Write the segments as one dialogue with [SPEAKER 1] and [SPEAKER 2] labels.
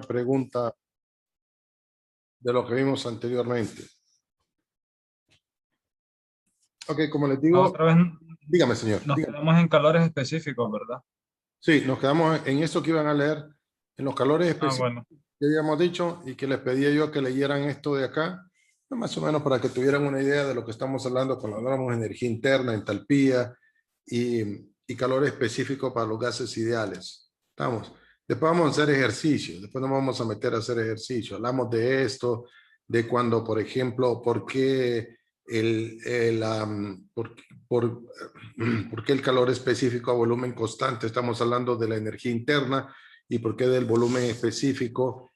[SPEAKER 1] pregunta de lo que vimos anteriormente. Ok, como les digo,
[SPEAKER 2] Otra vez
[SPEAKER 1] dígame, señor.
[SPEAKER 2] nos
[SPEAKER 1] Dígame.
[SPEAKER 2] quedamos en calores específicos, ¿verdad?
[SPEAKER 1] Sí, nos quedamos en esto que iban a leer, en los calores
[SPEAKER 2] Ah,
[SPEAKER 1] específicos
[SPEAKER 2] bueno.
[SPEAKER 1] que habíamos dicho y que les pedía yo que leyeran esto de acá, más o menos para que tuvieran una idea de lo que estamos hablando cuando hablamos de energía interna, entalpía y calor específico para los gases ideales. ¿Estamos? Después vamos a hacer ejercicio, después nos vamos a meter a hacer ejercicio. Hablamos de esto, de cuando, por ejemplo, por qué por qué el calor específico a volumen constante. Estamos hablando de la energía interna y por qué del volumen específico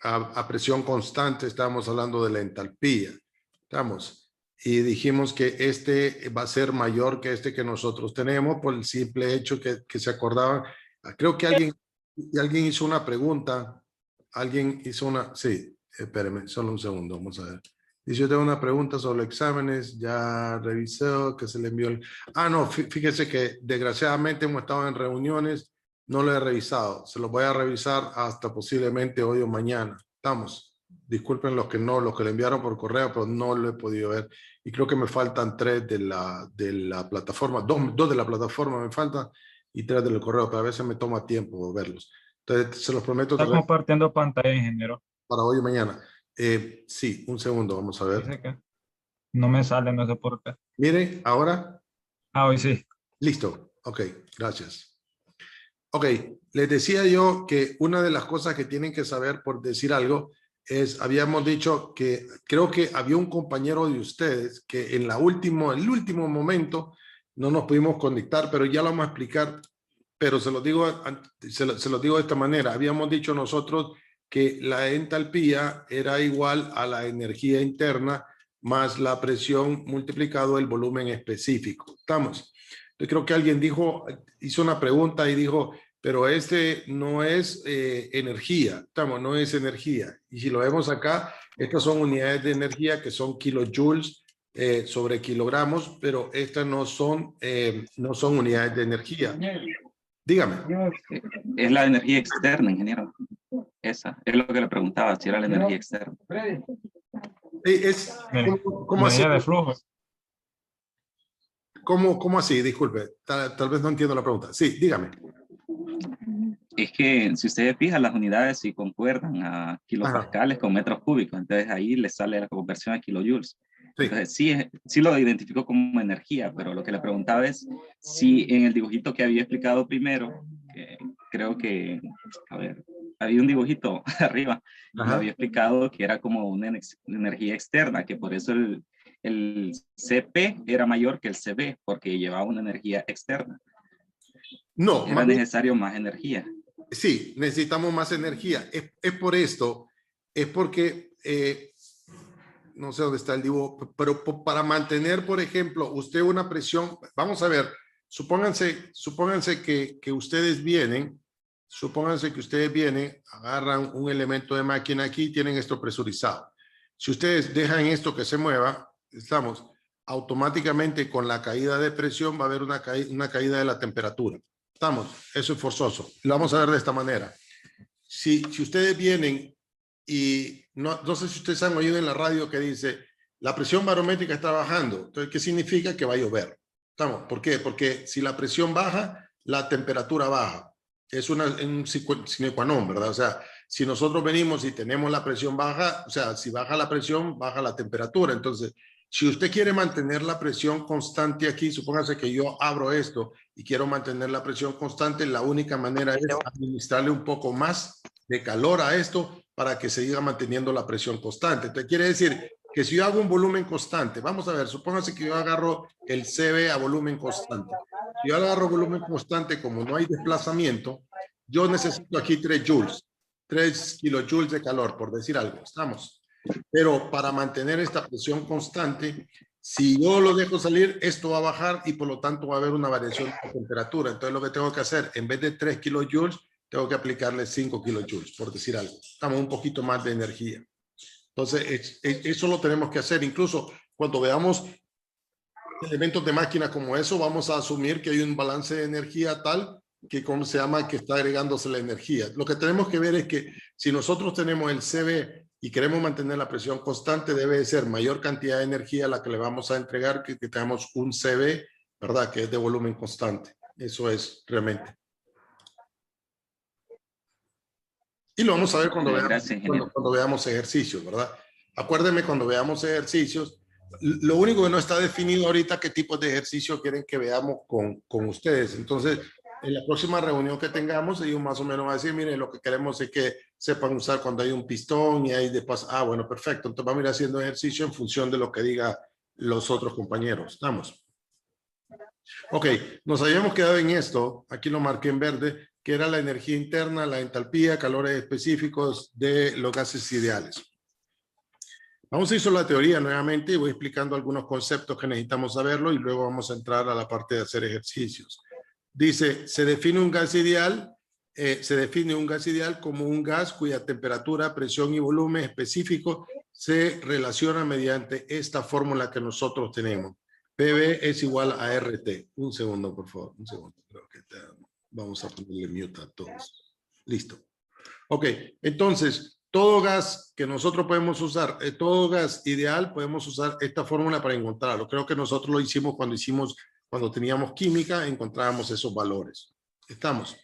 [SPEAKER 1] a presión constante. Estamos hablando de la entalpía. Estamos. Y dijimos que este va a ser mayor que este que nosotros tenemos por el simple hecho que se acordaban. Creo que alguien hizo una pregunta. Alguien hizo una... Sí, espérenme, solo un segundo, vamos a ver. Dice, yo tengo una pregunta sobre exámenes, ya revisó que se le envió el... Ah, no, fíjese que desgraciadamente hemos estado en reuniones, no lo he revisado, se lo voy a revisar hasta posiblemente hoy o mañana. Estamos. Disculpen los que no, los que le enviaron por correo, pero no lo he podido ver. Y creo que me faltan 3 de la plataforma, dos de la plataforma me faltan y 3 del correo, pero a veces me toma tiempo verlos. Entonces, se los prometo
[SPEAKER 2] Está compartiendo pantalla, ingeniero.
[SPEAKER 1] para hoy y mañana. Sí, un segundo, vamos a ver.
[SPEAKER 2] Dice que no me sale, no sé por qué.
[SPEAKER 1] Mire, ahora,
[SPEAKER 2] Ah, hoy sí.
[SPEAKER 1] listo. Ok, gracias. Ok, les decía yo que una de las cosas que tienen que saber, por decir algo, es, habíamos dicho que creo que había un compañero de ustedes que en el último momento no nos pudimos conectar, pero ya lo vamos a explicar, pero se lo digo de esta manera. Habíamos dicho nosotros que la entalpía era igual a la energía interna más la presión multiplicado el volumen específico. ¿Estamos? Yo creo que alguien hizo una pregunta y dijo, pero este no es energía, estamos, no es energía. Y si lo vemos acá, estas son unidades de energía que son kilojoules sobre kilogramos, pero estas no son unidades de energía. Dígame.
[SPEAKER 3] Es la energía externa, ingeniero. Esa es lo que le preguntaba, si era la energía externa.
[SPEAKER 1] ¿Cómo así?
[SPEAKER 2] Energía de flujo.
[SPEAKER 1] ¿Cómo así? Disculpe, tal vez no entiendo la pregunta. Sí, dígame.
[SPEAKER 3] Es que si ustedes fijan, las unidades sí concuerdan a kilopascales con metros cúbicos, entonces ahí les sale la conversión a kilojoules. Sí. Entonces sí lo identificó como energía, pero lo que le preguntaba es si en el dibujito que había explicado primero, creo que, a ver, había un dibujito arriba, y lo había explicado que era como una energía externa, que por eso el CP era mayor que el CB, porque llevaba una energía externa.
[SPEAKER 1] No.
[SPEAKER 3] Era necesario más energía.
[SPEAKER 1] Sí, necesitamos más energía. Es por esto, es porque, no sé dónde está el dibujo, pero para mantener, por ejemplo, usted una presión, vamos a ver, supónganse que ustedes vienen, agarran un elemento de máquina aquí y tienen esto presurizado. Si ustedes dejan esto que se mueva, automáticamente con la caída de presión va a haber una caída de la temperatura. Estamos, eso es forzoso. Lo vamos a ver de esta manera. Si ustedes vienen y no sé si ustedes han oído en la radio que dice la presión barométrica está bajando, entonces ¿qué significa? Que va a llover. ¿Estamos? ¿Por qué? Porque si la presión baja, la temperatura baja. Es un sine qua non, ¿verdad? O sea, si nosotros venimos y tenemos la presión baja, o sea, si baja la presión, baja la temperatura. Entonces, si usted quiere mantener la presión constante aquí, supóngase que yo abro esto y quiero mantener la presión constante, la única manera es administrarle un poco más de calor a esto para que se siga manteniendo la presión constante. Entonces quiere decir que si yo hago un volumen constante, vamos a ver, supóngase que yo agarro el CB a volumen constante. Si yo agarro volumen constante, como no hay desplazamiento, yo necesito aquí 3 joules, 3 kilojoules de calor, por decir algo. ¿Estamos? Pero para mantener esta presión constante, si yo lo dejo salir, esto va a bajar y por lo tanto va a haber una variación de temperatura. Entonces lo que tengo que hacer, en vez de 3 kilojoules, tengo que aplicarle 5 kilojoules, por decir algo. Estamos un poquito más de energía. Entonces, eso lo tenemos que hacer. Incluso cuando veamos elementos de máquina como eso, vamos a asumir que hay un balance de energía tal ¿cómo se llama? Que está agregándose la energía. Lo que tenemos que ver es que si nosotros tenemos el CB y queremos mantener la presión constante, debe de ser mayor cantidad de energía a la que le vamos a entregar que tengamos un CB, ¿verdad? Que es de volumen constante. Eso es realmente. Y lo vamos a ver cuando veamos ejercicios, ¿verdad? Acuérdenme cuando veamos ejercicios. Lo único que no está definido ahorita qué tipos de ejercicio quieren que veamos con ustedes. Entonces, en la próxima reunión que tengamos, ellos más o menos van a decir, miren, lo que queremos es que sepan usar cuando hay un pistón y hay de paso. Ah, bueno, perfecto. Entonces vamos a ir haciendo ejercicio en función de lo que diga los otros compañeros. ¿Estamos? Ok, nos habíamos quedado en esto, aquí lo marqué en verde, que era la energía interna, la entalpía, calores específicos de los gases ideales. Vamos a ir sobre la teoría nuevamente y voy explicando algunos conceptos que necesitamos saberlo y luego vamos a entrar a la parte de hacer ejercicios. Dice, se define un gas ideal como un gas cuya temperatura, presión y volumen específico se relaciona mediante esta fórmula que nosotros tenemos. PV es igual a RT. Un segundo, por favor. Un segundo. Creo que vamos a ponerle mute a todos. Listo. Ok, entonces, todo gas que nosotros podemos usar, todo gas ideal, podemos usar esta fórmula para encontrarlo. Creo que nosotros lo hicimos cuando teníamos química, encontrábamos esos valores. ¿Estamos?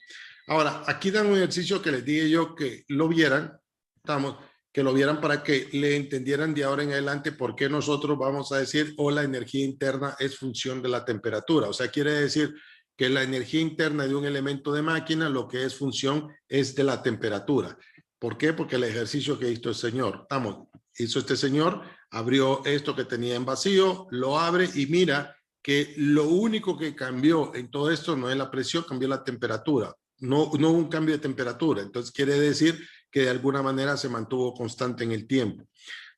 [SPEAKER 1] Ahora, aquí dan un ejercicio que les dije yo que lo vieran. ¿Estamos? Que lo vieran para que le entendieran de ahora en adelante por qué nosotros vamos a decir la energía interna es función de la temperatura. O sea, quiere decir que la energía interna de un elemento de máquina lo que es función es de la temperatura. ¿Por qué? Porque el ejercicio que hizo el señor, hizo este señor, abrió esto que tenía en vacío, lo abre y mira que lo único que cambió en todo esto no es la presión, cambió la temperatura. No hubo un cambio de temperatura. Entonces quiere decir que de alguna manera se mantuvo constante en el tiempo.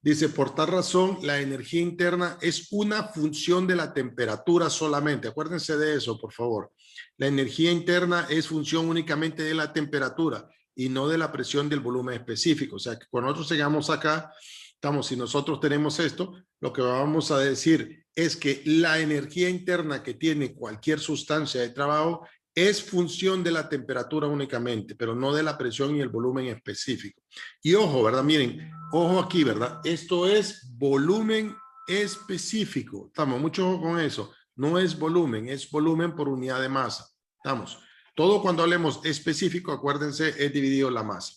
[SPEAKER 1] Dice, por tal razón, la energía interna es una función de la temperatura solamente. Acuérdense de eso, por favor. La energía interna es función únicamente de la temperatura y no de la presión del volumen específico. O sea, que cuando nosotros llegamos acá, si nosotros tenemos esto, lo que vamos a decir es que la energía interna que tiene cualquier sustancia de trabajo es función de la temperatura únicamente, pero no de la presión y el volumen específico. Y ojo, ¿verdad? Miren, ojo aquí, ¿verdad? Esto es volumen específico. Estamos, mucho ojo con eso. No es volumen por unidad de masa. Estamos. Todo cuando hablemos específico, acuérdense, es dividido la masa.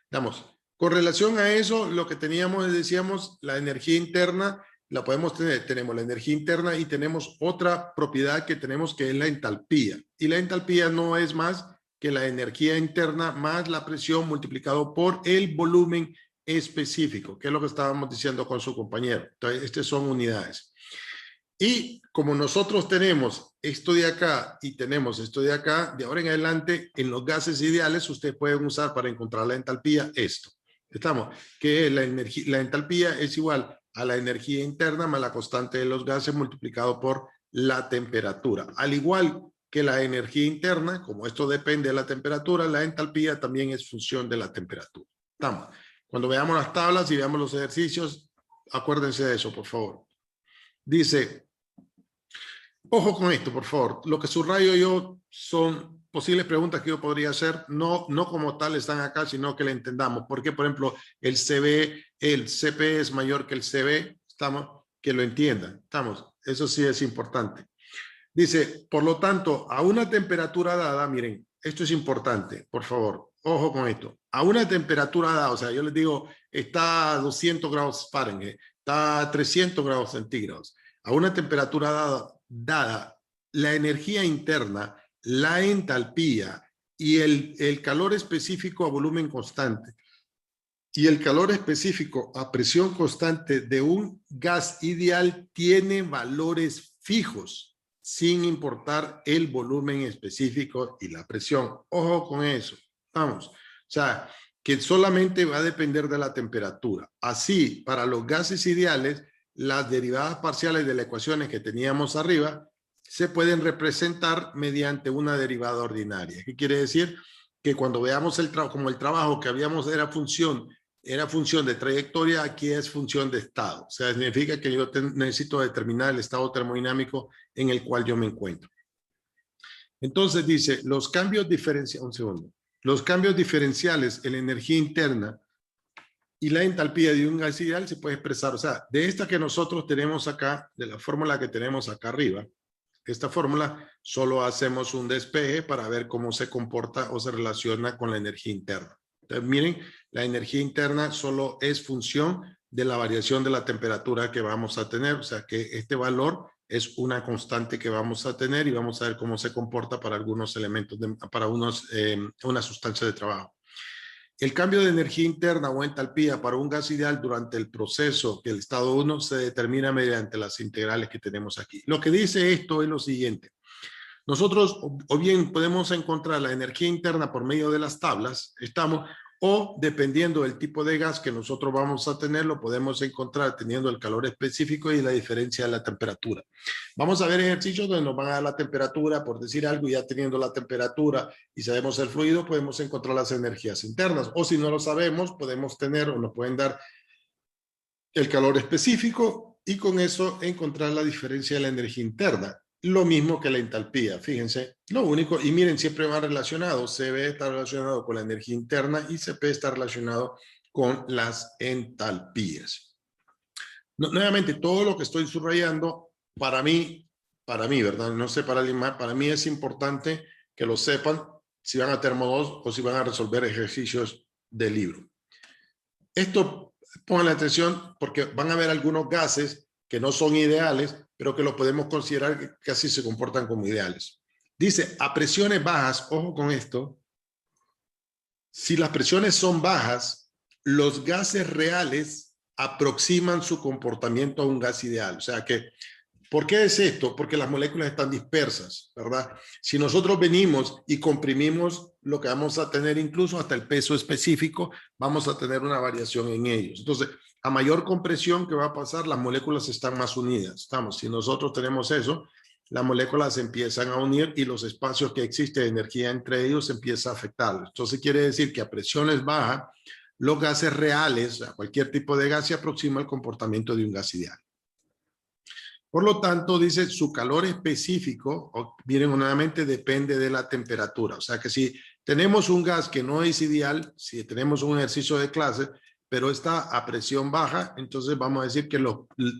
[SPEAKER 1] Estamos. Con relación a eso, lo que teníamos, decíamos, la energía interna, la podemos tener, tenemos la energía interna y tenemos otra propiedad que tenemos que es la entalpía. Y la entalpía no es más que la energía interna más la presión multiplicado por el volumen específico, que es lo que estábamos diciendo con su compañero. Entonces, estas son unidades. Y como nosotros tenemos esto de acá y tenemos esto de acá, de ahora en adelante, en los gases ideales, ustedes pueden usar para encontrar la entalpía esto. Estamos, que la entalpía es igual a la energía interna más la constante de los gases multiplicado por la temperatura. Al igual que la energía interna, como esto depende de la temperatura, la entalpía también es función de la temperatura. Estamos. Cuando veamos las tablas y veamos los ejercicios, acuérdense de eso, por favor. Dice, ojo con esto, por favor. Lo que subrayo yo son posibles preguntas que yo podría hacer, no como tal están acá, sino que le entendamos. Porque, por ejemplo, el CP es mayor que el CB, estamos, que lo entiendan, estamos. Eso sí es importante. Dice, por lo tanto, a una temperatura dada, miren, esto es importante, por favor, ojo con esto. A una temperatura dada, o sea, yo les digo, está a 200 grados Fahrenheit, está a 300 grados centígrados. A una temperatura dada, la energía interna, la entalpía y el calor específico a volumen constante y el calor específico a presión constante de un gas ideal tiene valores fijos sin importar el volumen específico y la presión. Ojo con eso. Vamos. O sea, que solamente va a depender de la temperatura. Así, para los gases ideales, las derivadas parciales de las ecuaciones que teníamos arriba se pueden representar mediante una derivada ordinaria. ¿Qué quiere decir? Que cuando veamos como el trabajo que habíamos era función de trayectoria, aquí es función de estado. O sea, significa que yo necesito determinar el estado termodinámico en el cual yo me encuentro. Entonces dice, los cambios diferenciales, un segundo, los cambios diferenciales en la energía interna y la entalpía de un gas ideal se puede expresar, o sea, de esta que nosotros tenemos acá, de la fórmula que tenemos acá arriba, esta fórmula, solo hacemos un despeje para ver cómo se comporta o se relaciona con la energía interna. Entonces, miren, la energía interna solo es función de la variación de la temperatura que vamos a tener, o sea que este valor es una constante que vamos a tener y vamos a ver cómo se comporta para algunos elementos, para una sustancia de trabajo. El cambio de energía interna o entalpía para un gas ideal durante el proceso que el estado 1 se determina mediante las integrales que tenemos aquí. Lo que dice esto es lo siguiente. Nosotros o bien podemos encontrar la energía interna por medio de las tablas, o dependiendo del tipo de gas que nosotros vamos a tener, lo podemos encontrar teniendo el calor específico y la diferencia de la temperatura. Vamos a ver ejercicios donde nos van a dar la temperatura, por decir algo, y ya teniendo la temperatura y sabemos el fluido, podemos encontrar las energías internas. O si no lo sabemos, podemos tener o nos pueden dar el calor específico y con eso encontrar la diferencia de la energía interna. Lo mismo que la entalpía, fíjense, lo único, y miren, siempre van relacionados, CB está relacionado con la energía interna y CP está relacionado con las entalpías. Nuevamente, todo lo que estoy subrayando, para mí, ¿verdad? No sé para alguien más, para mí es importante que lo sepan si van a Termo 2 o si van a resolver ejercicios del libro. Esto, pongan la atención, porque van a haber algunos gases que no son ideales, pero que los podemos considerar que casi se comportan como ideales. Dice, a presiones bajas, ojo con esto, si las presiones son bajas, los gases reales aproximan su comportamiento a un gas ideal. O sea que, ¿por qué es esto? Porque las moléculas están dispersas, ¿verdad? Si nosotros venimos y comprimimos lo que vamos a tener, incluso hasta el peso específico, vamos a tener una variación en ellos. Entonces, a mayor compresión que va a pasar, las moléculas están más unidas. Si nosotros tenemos eso, las moléculas se empiezan a unir y los espacios que existe de energía entre ellos empieza a afectarlos. Entonces, quiere decir que a presiones bajas, los gases reales, a cualquier tipo de gas, se aproxima al comportamiento de un gas ideal. Por lo tanto, dice, su calor específico, miren nuevamente, depende de la temperatura. O sea que si tenemos un gas que no es ideal, si tenemos un ejercicio de clase, pero está a presión baja, entonces vamos a decir que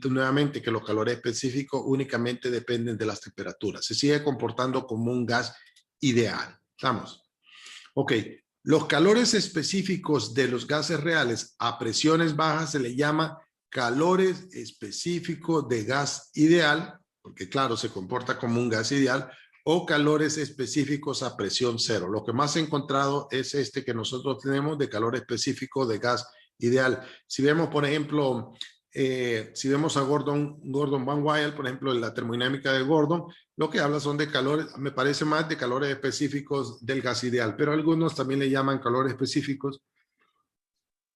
[SPEAKER 1] nuevamente que los calores específicos únicamente dependen de las temperaturas. Se sigue comportando como un gas ideal. ¿Estamos? Ok. Los calores específicos de los gases reales a presiones bajas se le llama calores específicos de gas ideal, porque claro, se comporta como un gas ideal, o calores específicos a presión cero. Lo que más he encontrado es este que nosotros tenemos de calor específico de gas ideal. Si vemos, por ejemplo, si vemos a Gordon Van Weyl, por ejemplo, en la termodinámica de Gordon, lo que habla son de calores, me parece más de calores específicos del gas ideal, pero algunos también le llaman calores específicos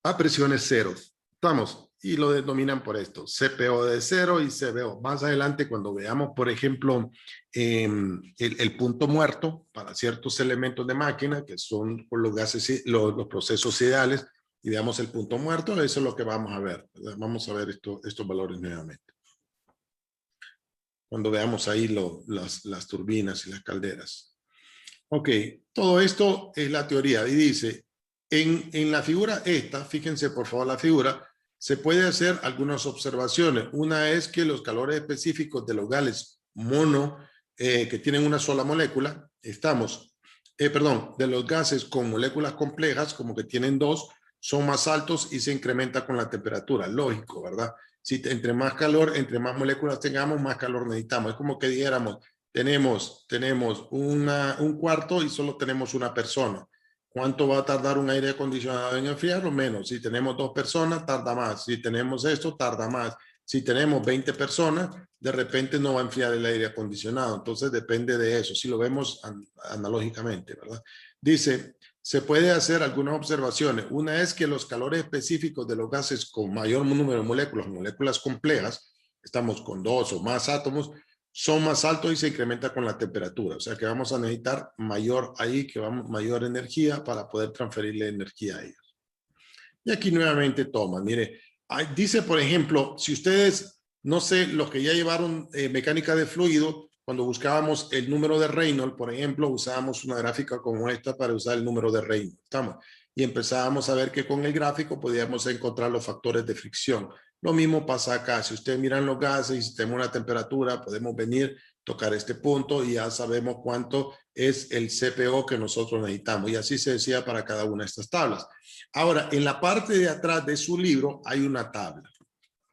[SPEAKER 1] a presiones ceros. ¿Estamos? Y lo denominan por esto, CPO de cero y CBO. Más adelante, cuando veamos, por ejemplo, el punto muerto para ciertos elementos de máquina, que son los gases, los procesos ideales, y veamos el punto muerto, eso es lo que vamos a ver. ¿Verdad? Vamos a ver estos valores nuevamente. Cuando veamos ahí las turbinas y las calderas. Ok, todo esto es la teoría. Y dice, en la figura esta, fíjense por favor la figura, se puede hacer algunas observaciones. Una es que los calores específicos de los gases mono, que tienen una sola molécula, de los gases con moléculas complejas, como que tienen dos, son más altos y se incrementa con la temperatura. Lógico, ¿verdad? Si entre más calor, entre más moléculas tengamos, más calor necesitamos. Es como que dijéramos, tenemos un cuarto y solo tenemos una persona. ¿Cuánto va a tardar un aire acondicionado en enfriarlo? Menos. Si tenemos 2 personas, tarda más. Si tenemos esto, tarda más. Si tenemos 20 personas, de repente no va a enfriar el aire acondicionado. Entonces depende de eso, si lo vemos analógicamente, ¿verdad? Dice, se puede hacer algunas observaciones. Una es que los calores específicos de los gases con mayor número de moléculas complejas, estamos con 2 o más átomos, son más altos y se incrementa con la temperatura. O sea que vamos a necesitar mayor energía para poder transferirle energía a ellos. Y aquí nuevamente toma, mire, dice por ejemplo, si ustedes, no sé, los que ya llevaron mecánica de fluido, cuando buscábamos el número de Reynolds, por ejemplo, usábamos una gráfica como esta para usar el número de Reynolds. ¿Estamos? Y empezábamos a ver que con el gráfico podíamos encontrar los factores de fricción. Lo mismo pasa acá. Si ustedes miran los gases y si tenemos una temperatura, podemos venir, tocar este punto y ya sabemos cuánto es el CPO que nosotros necesitamos. Y así se decía para cada una de estas tablas. Ahora, en la parte de atrás de su libro hay una tabla.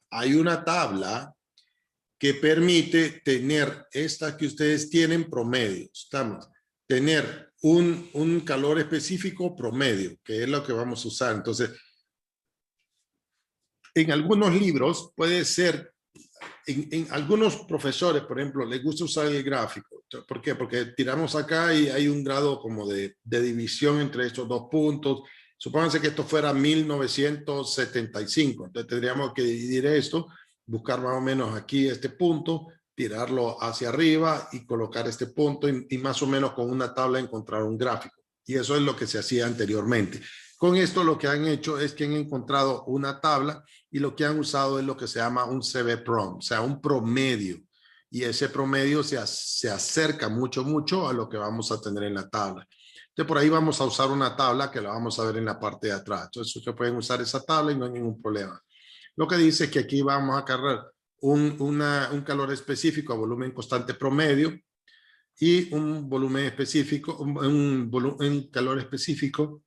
[SPEAKER 1] Hay una tabla que permite tener estas que ustedes tienen promedio. Estamos. Tener un calor específico promedio, que es lo que vamos a usar. Entonces, en algunos libros puede ser, en algunos profesores, por ejemplo, les gusta usar el gráfico. ¿Por qué? Porque tiramos acá y hay un grado como de división entre estos dos puntos. Supónganse que esto fuera 1975. Entonces tendríamos que dividir esto, buscar más o menos aquí este punto, tirarlo hacia arriba y colocar este punto y más o menos con una tabla encontrar un gráfico. Y eso es lo que se hacía anteriormente. Con esto lo que han hecho es que han encontrado una tabla y lo que han usado es lo que se llama un CB-PROM, o sea, un promedio. Y ese promedio se acerca mucho a lo que vamos a tener en la tabla. Entonces, por ahí vamos a usar una tabla que la vamos a ver en la parte de atrás. Entonces, ustedes pueden usar esa tabla y no hay ningún problema. Lo que dice es que aquí vamos a cargar un calor específico a volumen constante promedio y un volumen específico, un calor específico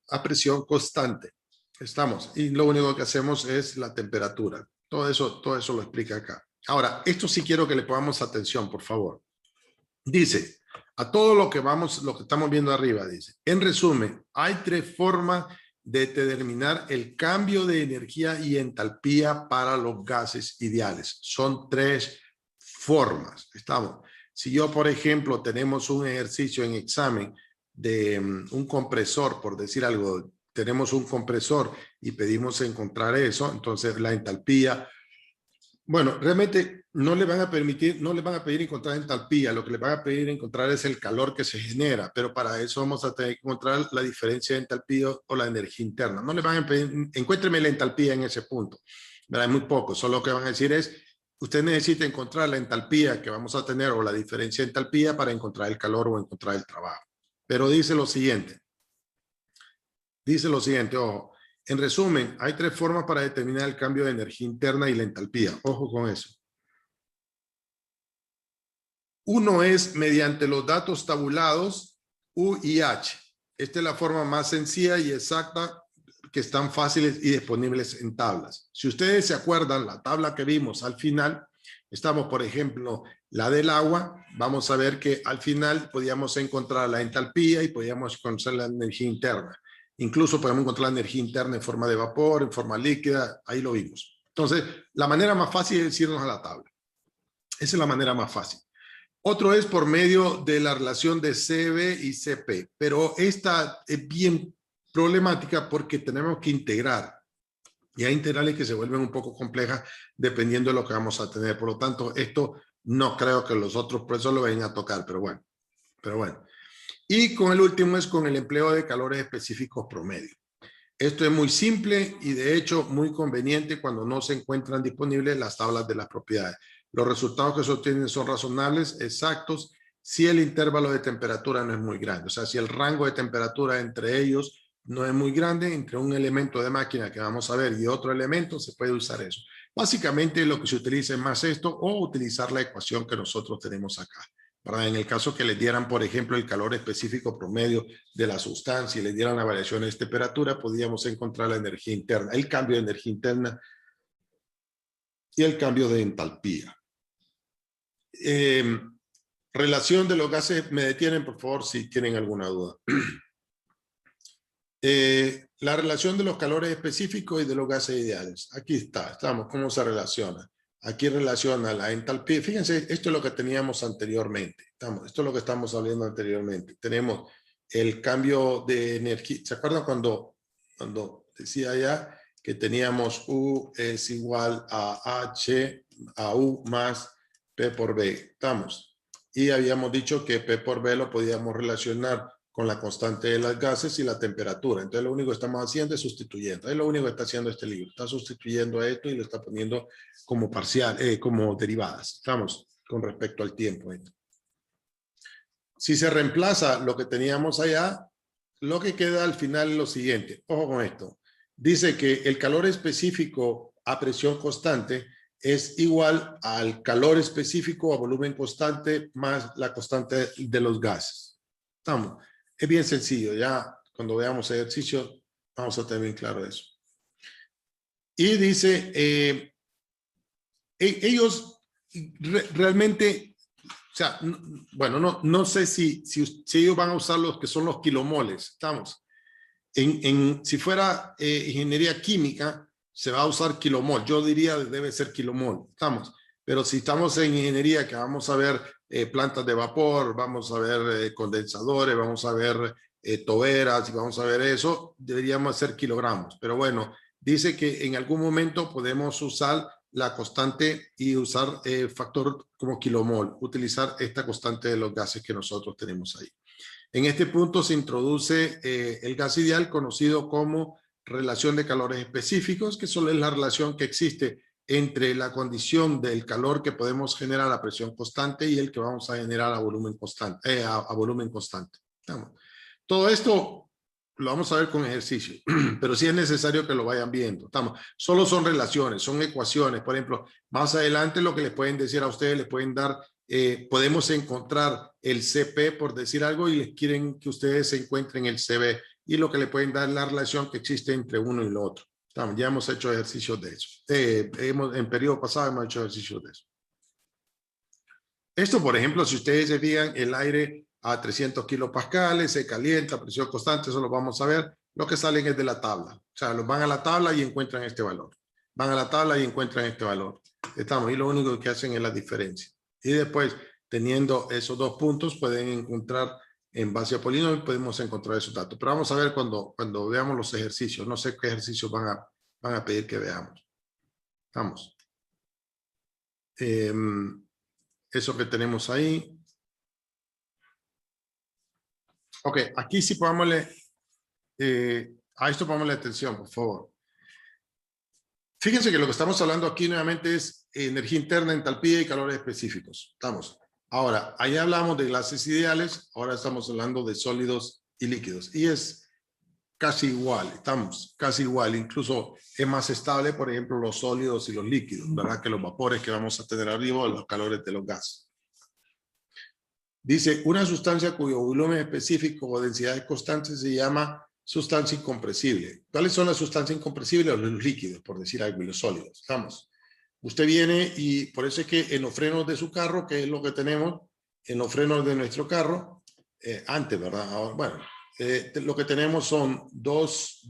[SPEAKER 1] a presión constante. Estamos. Y lo único que hacemos es la temperatura. Todo eso lo explica acá. Ahora, esto sí quiero que le pongamos atención, por favor. Dice, a todo lo que estamos viendo arriba, dice, en resumen, hay 3 formas de determinar el cambio de energía y entalpía para los gases ideales. Son 3 formas. Estamos. Si yo, por ejemplo, tenemos un ejercicio en examen de un compresor, por decir algo, tenemos un compresor y pedimos encontrar eso, entonces la entalpía, bueno, realmente no le van a pedir encontrar entalpía, lo que le van a pedir encontrar es el calor que se genera, pero para eso vamos a tener que encontrar la diferencia de entalpía o la energía interna. No le van a pedir, encuéntreme la entalpía en ese punto, ¿verdad? Es muy poco, solo lo que van a decir es, usted necesita encontrar la entalpía que vamos a tener o la diferencia de entalpía para encontrar el calor o encontrar el trabajo. Pero dice lo siguiente, ojo, en resumen, hay 3 formas para determinar el cambio de energía interna y la entalpía. Ojo con eso. Uno es mediante los datos tabulados U y H. Esta es la forma más sencilla y exacta que están fáciles y disponibles en tablas. Si ustedes se acuerdan, la tabla que vimos al final, estamos, por ejemplo, la del agua, vamos a ver que al final podíamos encontrar la entalpía y podíamos encontrar la energía interna. Incluso podemos encontrar la energía interna en forma de vapor, en forma líquida, ahí lo vimos. Entonces, la manera más fácil es irnos a la tabla. Esa es la manera más fácil. Otro es por medio de la relación de CB y CP, pero esta es bien problemática porque tenemos que integrar. Y hay integrales que se vuelven un poco complejas dependiendo de lo que vamos a tener. Por lo tanto, esto no creo que los otros profesores lo vayan a tocar, pero bueno. Y con el último es con el empleo de calores específicos promedio. Esto es muy simple y de hecho muy conveniente cuando no se encuentran disponibles las tablas de las propiedades. Los resultados que se obtienen son razonables, exactos, si el intervalo de temperatura no es muy grande. O sea, si el rango de temperatura entre ellos no es muy grande, entre un elemento de máquina que vamos a ver y otro elemento, se puede usar eso. Básicamente lo que se utiliza es más esto o utilizar la ecuación que nosotros tenemos acá. ¿Verdad? En el caso que les dieran, por ejemplo, el calor específico promedio de la sustancia y les dieran la variación de temperatura, podríamos encontrar la energía interna, el cambio de energía interna y el cambio de entalpía. Relación de los gases, me detienen por favor si tienen alguna duda. La relación de los calores específicos y de los gases ideales. Aquí estamos, ¿cómo se relaciona? Aquí relaciona la entalpía. Fíjense, esto es lo que teníamos anteriormente. Esto es lo que estamos hablando anteriormente. Tenemos el cambio de energía. ¿Se acuerdan cuando decía ya que teníamos U es igual a H, a U más P por B? Estamos. Y habíamos dicho que P por B lo podíamos relacionar con la constante de los gases y la temperatura. Entonces lo único que estamos haciendo es sustituyendo. Es lo único que está haciendo este libro. Está sustituyendo a esto y lo está poniendo como parcial, como derivadas. Estamos. con respecto al tiempo. Si se reemplaza lo que teníamos allá, lo que queda al final es lo siguiente. Ojo con esto. Dice que el calor específico a presión constante es igual al calor específico a volumen constante más la constante de los gases. ¿Estamos? Es bien sencillo. Ya cuando veamos ejercicio vamos a tener bien claro eso. Y dice, ellos realmente, o sea, bueno, no sé si ellos van a usar los que son los kilomoles. ¿Estamos? Si fuera ingeniería química, se va a usar kilomol. Yo diría debe ser kilomol. ¿Estamos? Pero si estamos en ingeniería, que vamos a ver plantas de vapor, vamos a ver condensadores, vamos a ver toberas y vamos a ver eso, deberíamos hacer kilogramos. Pero bueno, dice que en algún momento podemos usar la constante y usar factor como kilomol, utilizar esta constante de los gases que nosotros tenemos ahí. En este punto se introduce el gas ideal, conocido como relación de calores específicos, que solo es la relación que existe entre la condición del calor que podemos generar a presión constante y el que vamos a generar a volumen constante. Todo esto lo vamos a ver con ejercicio, pero sí es necesario que lo vayan viendo. Solo son relaciones, son ecuaciones. Por ejemplo, más adelante lo que les pueden decir a ustedes, les pueden dar, podemos encontrar el CP, por decir algo, y les quieren que ustedes encuentren el CB, y lo que le pueden dar es la relación que existe entre uno y lo otro. Ya hemos hecho ejercicios de eso. En periodo pasado hemos hecho ejercicios de eso. Esto, por ejemplo, si ustedes se fijan, el aire a 300 kilopascales, se calienta, presión constante, eso lo vamos a ver. Lo que salen es de la tabla. O sea, van a la tabla y encuentran este valor. Van a la tabla y encuentran este valor. Y lo único que hacen es la diferencia. Y después, teniendo esos dos puntos, pueden encontrar, en base a polinomios, podemos encontrar esos datos. Pero vamos a ver cuando veamos los ejercicios. No sé qué ejercicios van a pedir que veamos. Vamos. Eso que tenemos ahí. Ok, aquí sí pongámosle, a esto pongámosle atención, por favor. Fíjense que lo que estamos hablando aquí nuevamente es energía interna, entalpía y calores específicos. Estamos. Ahora, ahí hablamos de gases ideales, ahora estamos hablando de sólidos y líquidos. Y es casi igual, estamos casi igual. Incluso es más estable, por ejemplo, los sólidos y los líquidos, ¿verdad? Que los vapores que vamos a tener arriba o los calores de los gases. Dice, una sustancia cuyo volumen específico o densidad constante se llama sustancia incompresible. ¿Cuáles son las sustancias incompresibles? Los líquidos, por decir algo, y los sólidos. Estamos. Usted viene y por eso es que en los frenos de su carro, que es lo que tenemos, en los frenos de nuestro carro, antes, ¿verdad? Ahora, bueno, lo que tenemos son dos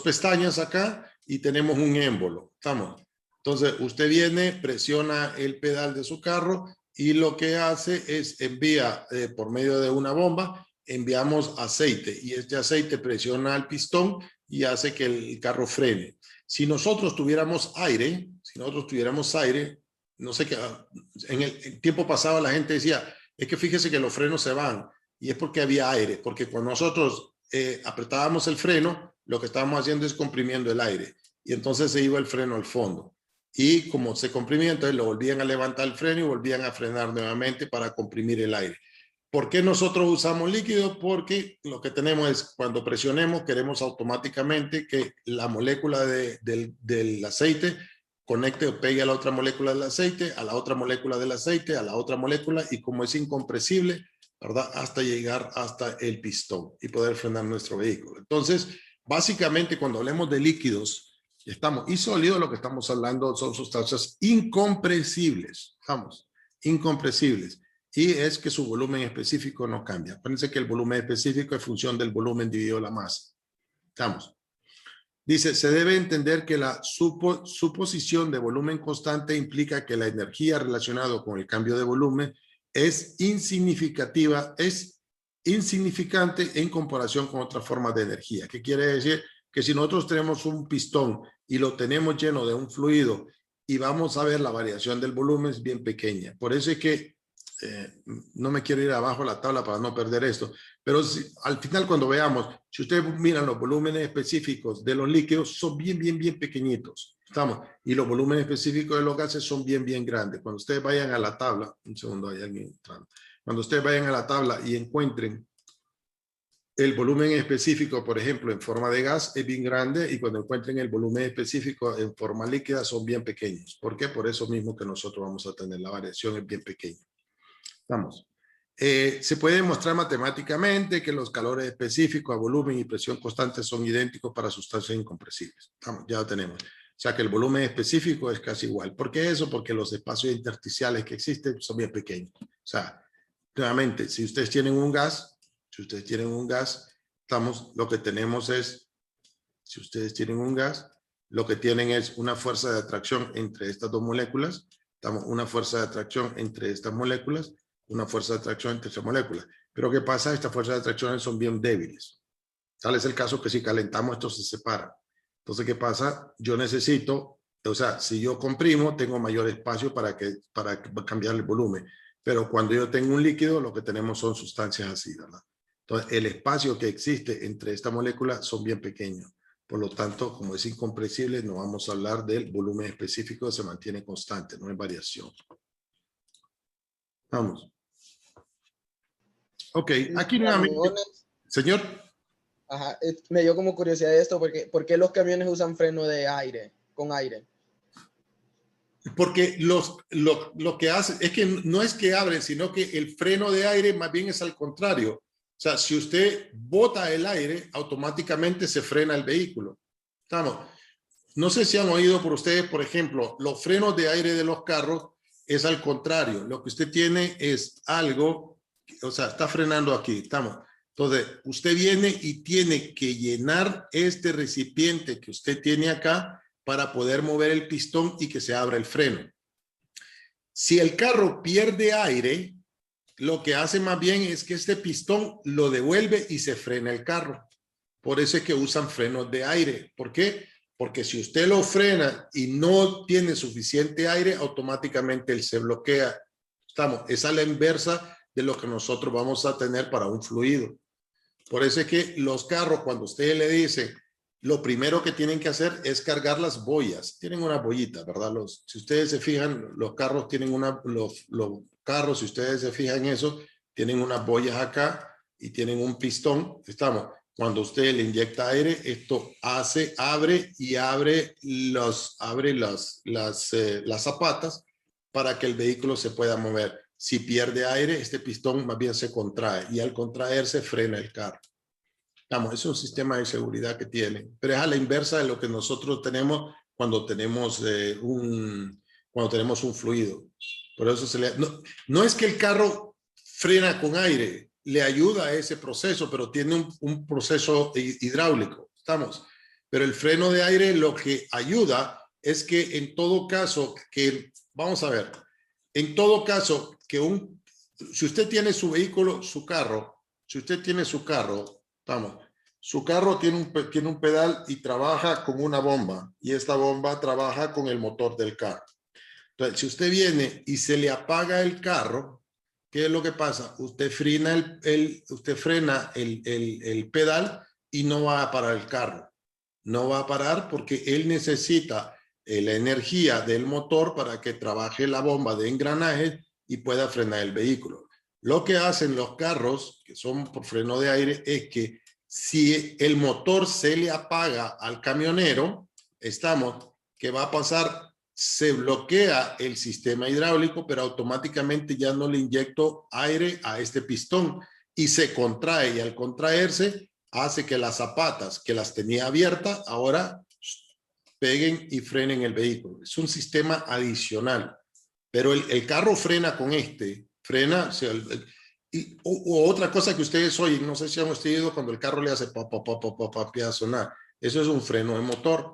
[SPEAKER 1] pestañas acá y tenemos un émbolo. ¿Estamos? Entonces, usted viene, presiona el pedal de su carro y lo que hace es envía por medio de una bomba, enviamos aceite y este aceite presiona el pistón y hace que el carro frene. Si nosotros tuviéramos aire, no sé qué, en el tiempo pasado la gente decía, es que fíjese que los frenos se van y es porque había aire, porque cuando nosotros apretábamos el freno, lo que estábamos haciendo es comprimiendo el aire y entonces se iba el freno al fondo. Y como se comprimía, entonces lo volvían a levantar el freno y volvían a frenar nuevamente para comprimir el aire. ¿Por qué nosotros usamos líquido? Porque lo que tenemos es, cuando presionemos, queremos automáticamente que la molécula del aceite conecte o pegue a la otra molécula del aceite, a la otra molécula del aceite, a la otra molécula, y como es incompresible, ¿verdad? Hasta llegar hasta el pistón y poder frenar nuestro vehículo. Entonces, básicamente, cuando hablemos de líquidos, y sólidos, lo que estamos hablando son sustancias incompresibles. Incompresibles. Y es que su volumen específico no cambia. Acuérdense que el volumen específico es función del volumen dividido la masa. Dice, se debe entender que la suposición de volumen constante implica que la energía relacionada con el cambio de volumen es insignificante en comparación con otras formas de energía. ¿Qué quiere decir? Que si nosotros tenemos un pistón y lo tenemos lleno de un fluido y vamos a ver la variación del volumen es bien pequeña. Por eso es que no me quiero ir abajo a la tabla para no perder esto, pero al final cuando veamos, si ustedes miran los volúmenes específicos de los líquidos, son bien pequeñitos. Estamos. Y los volúmenes específicos de los gases son bien grandes. Cuando ustedes vayan a la tabla, un segundo, hay alguien entrando. Cuando ustedes vayan a la tabla y encuentren el volumen específico, por ejemplo, en forma de gas, es bien grande, y cuando encuentren el volumen específico en forma líquida, son bien pequeños. ¿Por qué? Por eso mismo que nosotros vamos a tener la variación, es bien pequeña. Vamos. Se puede demostrar matemáticamente que los calores específicos a volumen y presión constante son idénticos para sustancias incompresibles. Vamos, ya lo tenemos. O sea que el volumen específico es casi igual. ¿Por qué eso? Porque los espacios intersticiales que existen son bien pequeños. O sea, nuevamente, si ustedes tienen un gas, estamos, lo que tenemos es, si ustedes tienen un gas, lo que tienen es una fuerza de atracción entre estas dos moléculas, estamos, una fuerza de atracción entre estas moléculas, una fuerza de atracción entre estas moléculas. Pero ¿qué pasa? Estas fuerzas de atracción son bien débiles. Tal es el caso que si calentamos, esto se separa. Entonces, ¿qué pasa? Yo necesito, o sea, si yo comprimo, tengo mayor espacio para cambiar el volumen. Pero cuando yo tengo un líquido, lo que tenemos son sustancias así, ¿verdad? Entonces, el espacio que existe entre esta molécula son bien pequeños. Por lo tanto, como es incompresible, no vamos a hablar del volumen específico, se mantiene constante, no hay variación. Vamos. Ok, aquí nuevamente. Señor.
[SPEAKER 4] Ajá, me dio como curiosidad esto, porque ¿por qué los camiones usan freno de aire, con aire?
[SPEAKER 1] Porque lo que hace es que no es que abren, sino que el freno de aire más bien es al contrario. O sea, si usted bota el aire, automáticamente se frena el vehículo. Estamos. No sé si han oído por ustedes, por ejemplo, los frenos de aire de los carros es al contrario. Lo que usted tiene es algo, o sea, está frenando aquí, estamos. Entonces, usted viene y tiene que llenar este recipiente que usted tiene acá para poder mover el pistón y que se abra el freno. Si el carro pierde aire, lo que hace más bien es que este pistón lo devuelve y se frena el carro. Por eso es que usan frenos de aire. ¿Por qué? Porque si usted lo frena y no tiene suficiente aire, automáticamente él se bloquea. Estamos, esa es la inversa de lo que nosotros vamos a tener para un fluido. Por eso es que los carros, cuando ustedes le dicen, lo primero que tienen que hacer es cargar las boyas. Tienen una bollita, ¿verdad? Si ustedes se fijan, los carros tienen los carros, si ustedes se fijan en eso, tienen unas boyas acá y tienen un pistón. Estamos. Cuando usted le inyecta aire, esto abre las zapatas para que el vehículo se pueda mover. Si pierde aire, este pistón más bien se contrae y al contraerse frena el carro. Vamos, es un sistema de seguridad que tiene, pero es a la inversa de lo que nosotros tenemos cuando tenemos un fluido. Por eso no es que el carro frena con aire, le ayuda a ese proceso, pero tiene un proceso hidráulico. Estamos. Pero el freno de aire lo que ayuda es que en todo caso, vamos a ver, en todo caso, si usted tiene su vehículo, su carro, vamos, su carro tiene un pedal y trabaja con una bomba, y esta bomba trabaja con el motor del carro. Entonces, si usted viene y se le apaga el carro, ¿qué es lo que pasa? Usted frena el pedal y no va a parar el carro. No va a parar porque él necesita la energía del motor para que trabaje la bomba de engranaje y pueda frenar el vehículo. Lo que hacen los carros, que son por freno de aire, es que si el motor se le apaga al camionero, ¿qué va a pasar? Se bloquea el sistema hidráulico, pero automáticamente ya no le inyecto aire a este pistón y se contrae, y al contraerse hace que las zapatas que las tenía abiertas ahora peguen y frenen el vehículo. Es un sistema adicional, pero el carro frena con frena. O sea, otra cosa que ustedes oyen, no sé si han oído cuando el carro le hace empieza a sonar. Eso es un freno de motor.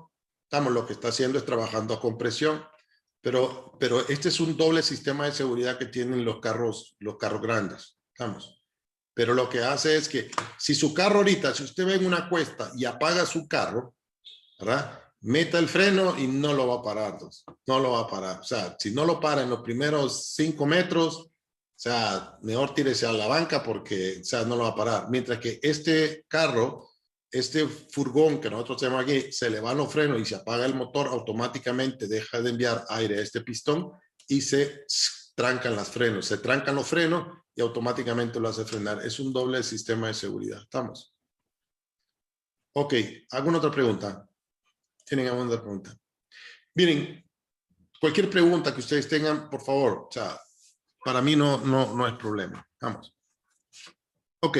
[SPEAKER 1] Lo que está haciendo es trabajando a compresión, pero este es un doble sistema de seguridad que tienen los carros grandes. Pero lo que hace es que si su carro ahorita, si usted ve en una cuesta y apaga su carro, ¿verdad? Meta el freno y no lo va a parar. No lo va a parar. O sea, si no lo para en los primeros 5 metros, o sea, mejor tírese a la banca porque, o sea, no lo va a parar. Mientras que este carro este furgón que nosotros tenemos aquí, se le van los frenos y se apaga el motor, automáticamente deja de enviar aire a este pistón y se trancan los frenos. Se trancan los frenos y automáticamente lo hace frenar. Es un doble sistema de seguridad. ¿Estamos? Ok, ¿alguna otra pregunta? ¿Tienen alguna otra pregunta? Miren, cualquier pregunta que ustedes tengan, por favor, o sea, para mí no es problema. Vamos. Ok,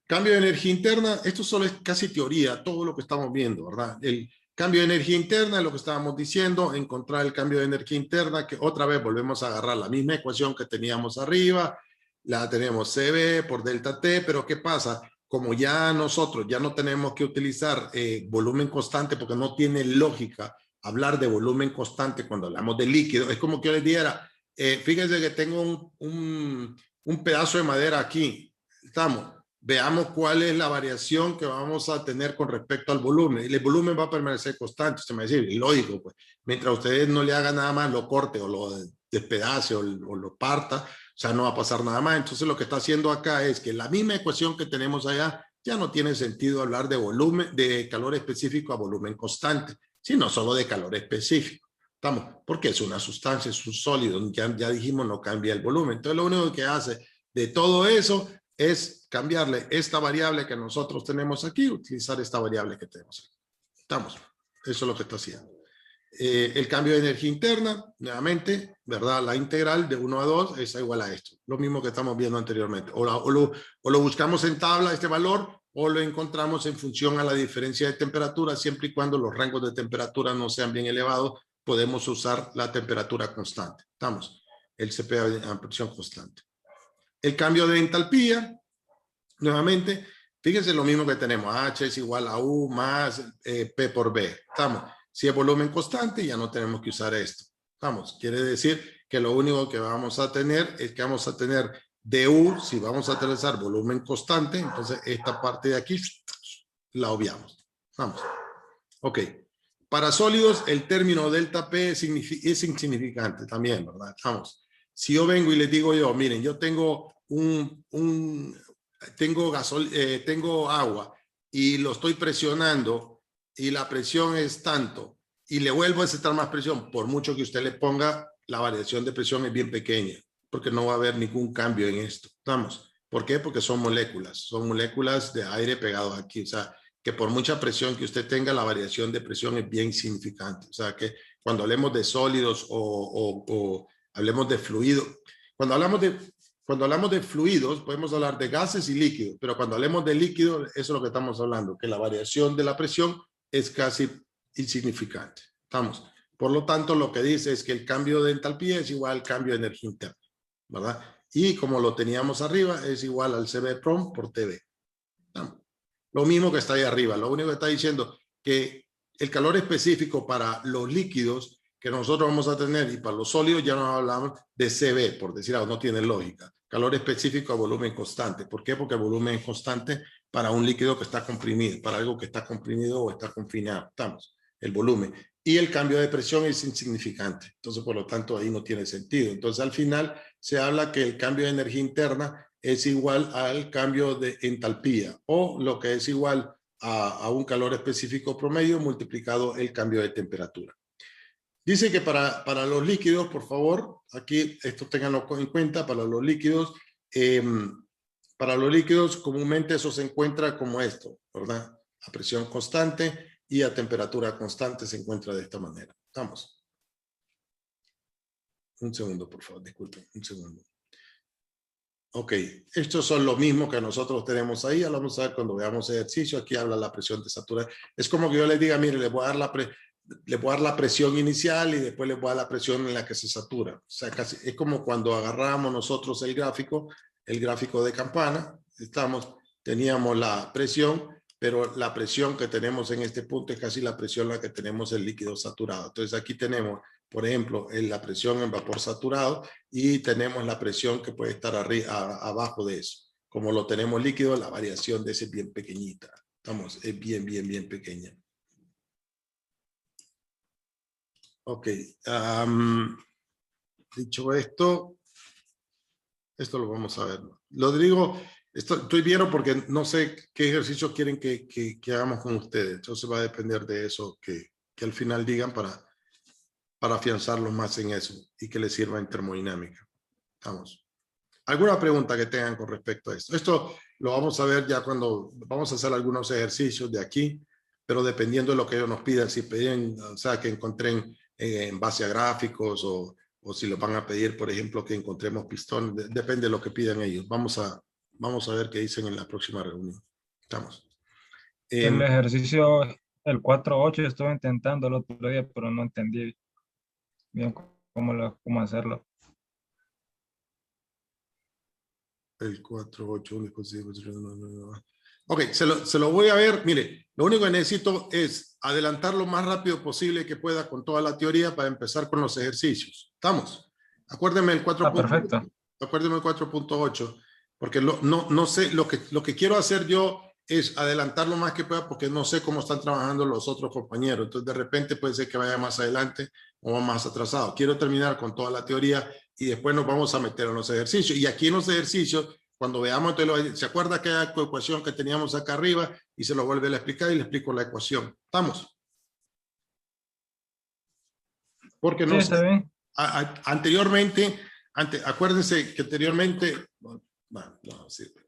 [SPEAKER 1] cambio de energía interna, esto solo es casi teoría, todo lo que estamos viendo, ¿verdad? El cambio de energía interna es lo que estábamos diciendo, encontrar el cambio de energía interna, que otra vez volvemos a agarrar la misma ecuación que teníamos arriba, la tenemos CB por delta T, pero ¿qué pasa? Como ya nosotros ya no tenemos que utilizar volumen constante porque no tiene lógica hablar de volumen constante cuando hablamos de líquido, es como que yo les dijera, fíjense que tengo un pedazo de madera aquí, estamos, veamos cuál es la variación que vamos a tener con respecto al volumen. El volumen va a permanecer constante, usted me dice, lógico, pues, mientras ustedes no le hagan nada más, lo corte o lo despedace o lo parta, o sea, no va a pasar nada más. Entonces lo que está haciendo acá es que la misma ecuación que tenemos allá, ya no tiene sentido hablar de volumen, de calor específico a volumen constante, sino solo de calor específico. ¿Estamos? Porque es una sustancia, es un sólido, ya dijimos, no cambia el volumen. Entonces lo único que hace de todo eso es cambiarle esta variable que nosotros tenemos aquí, utilizar esta variable que tenemos aquí. ¿Estamos? Eso es lo que está haciendo. El cambio de energía interna, nuevamente, ¿verdad? La integral de 1 a 2 es igual a esto. Lo mismo que estamos viendo anteriormente. O lo buscamos en tabla, este valor, o lo encontramos en función a la diferencia de temperatura, siempre y cuando los rangos de temperatura no sean bien elevados, podemos usar la temperatura constante. ¿Estamos? El CP a presión constante. El cambio de entalpía, nuevamente, fíjense lo mismo que tenemos. H es igual a U más P por B. ¿Estamos? Si es volumen constante, ya no tenemos que usar esto. ¿Estamos? Quiere decir que lo único que vamos a tener es que vamos a tener du, si vamos a utilizar volumen constante, entonces esta parte de aquí la obviamos. Vamos. Ok. Para sólidos, el término delta P es insignificante también, ¿verdad? Vamos. Si yo vengo y les digo yo, miren, yo tengo tengo agua y lo estoy presionando y la presión es tanto y le vuelvo a aceptar más presión, por mucho que usted le ponga, la variación de presión es bien pequeña, porque no va a haber ningún cambio en esto. ¿Estamos? ¿Por qué? Porque son moléculas de aire pegados aquí, o sea, que por mucha presión que usted tenga, la variación de presión es bien significante. O sea, que cuando hablemos de sólidos o hablemos de fluidos, cuando hablamos de fluidos, podemos hablar de gases y líquidos, pero cuando hablemos de líquidos, eso es lo que estamos hablando, que la variación de la presión es casi insignificante. ¿Estamos? Por lo tanto, lo que dice es que el cambio de entalpía es igual al cambio de energía interna, ¿verdad? Y como lo teníamos arriba, es igual al CB prom por TB. ¿Estamos? Lo mismo que está ahí arriba, lo único que está diciendo que el calor específico para los líquidos que nosotros vamos a tener y para los sólidos ya nos hablamos de CB, por decir algo, no tiene lógica. Calor específico a volumen constante. ¿Por qué? Porque el volumen es constante para un líquido que está comprimido, para algo que está comprimido o está confinado. Estamos, el volumen. Y el cambio de presión es insignificante. Entonces, por lo tanto, ahí no tiene sentido. Entonces, al final se habla que el cambio de energía interna es igual al cambio de entalpía o lo que es igual a un calor específico promedio multiplicado el cambio de temperatura. Dice que para los líquidos, por favor, aquí esto ténganlo en cuenta, para los líquidos comúnmente eso se encuentra como esto, ¿verdad? A presión constante y a temperatura constante se encuentra de esta manera. Vamos. Un segundo, por favor, disculpen, un segundo. Ok, estos son los mismos que nosotros tenemos ahí, ya lo vamos a ver cuando veamos ejercicio, aquí habla la presión de saturación. Es como que yo les diga, mire, le voy a dar la presión inicial y después le voy a dar la presión en la que se satura. O sea, casi, es como cuando agarramos nosotros el gráfico de campana, teníamos la presión, pero la presión que tenemos en este punto es casi la presión la que tenemos en líquido saturado. Entonces aquí tenemos, por ejemplo, la presión en vapor saturado y tenemos la presión que puede estar abajo de eso. Como lo tenemos líquido, la variación de ese es bien pequeñita. Es bien pequeña. Ok. Dicho esto lo vamos a ver. Lo digo, Estoy viendo porque no sé qué ejercicio quieren que hagamos con ustedes. Entonces va a depender de eso que al final digan para afianzarlo más en eso y que les sirva en termodinámica. Vamos. ¿Alguna pregunta que tengan con respecto a esto? Esto lo vamos a ver ya cuando vamos a hacer algunos ejercicios de aquí, pero dependiendo de lo que ellos nos pidan, si piden, o sea, que encontren en base a gráficos o si los van a pedir, por ejemplo, que encontremos pistones, depende de lo que pidan ellos. Vamos a ver qué dicen en la próxima reunión. Estamos.
[SPEAKER 2] El ejercicio, el 4-8, estuve intentando el otro día, pero no entendí bien cómo hacerlo.
[SPEAKER 1] El 4-8. Ok, se lo voy a ver. Mire, lo único que necesito es adelantar lo más rápido posible que pueda con toda la teoría para empezar con los ejercicios. ¿Estamos? Acuérdenme el 4.8.
[SPEAKER 2] Perfecto.
[SPEAKER 1] Acuérdenme el 4.8, porque no sé, lo que quiero hacer yo es adelantar lo más que pueda porque no sé cómo están trabajando los otros compañeros. Entonces, de repente puede ser que vaya más adelante o más atrasado. Quiero terminar con toda la teoría y después nos vamos a meter en los ejercicios. Y aquí en los ejercicios, cuando veamos, ¿se acuerda que hay ecuación que teníamos acá arriba? Y se lo vuelve a explicar y le explico la ecuación. ¿Estamos? Porque no
[SPEAKER 2] Sí,
[SPEAKER 1] sé.
[SPEAKER 2] está bien.
[SPEAKER 1] Anteriormente, acuérdense que anteriormente, bueno, no sirve.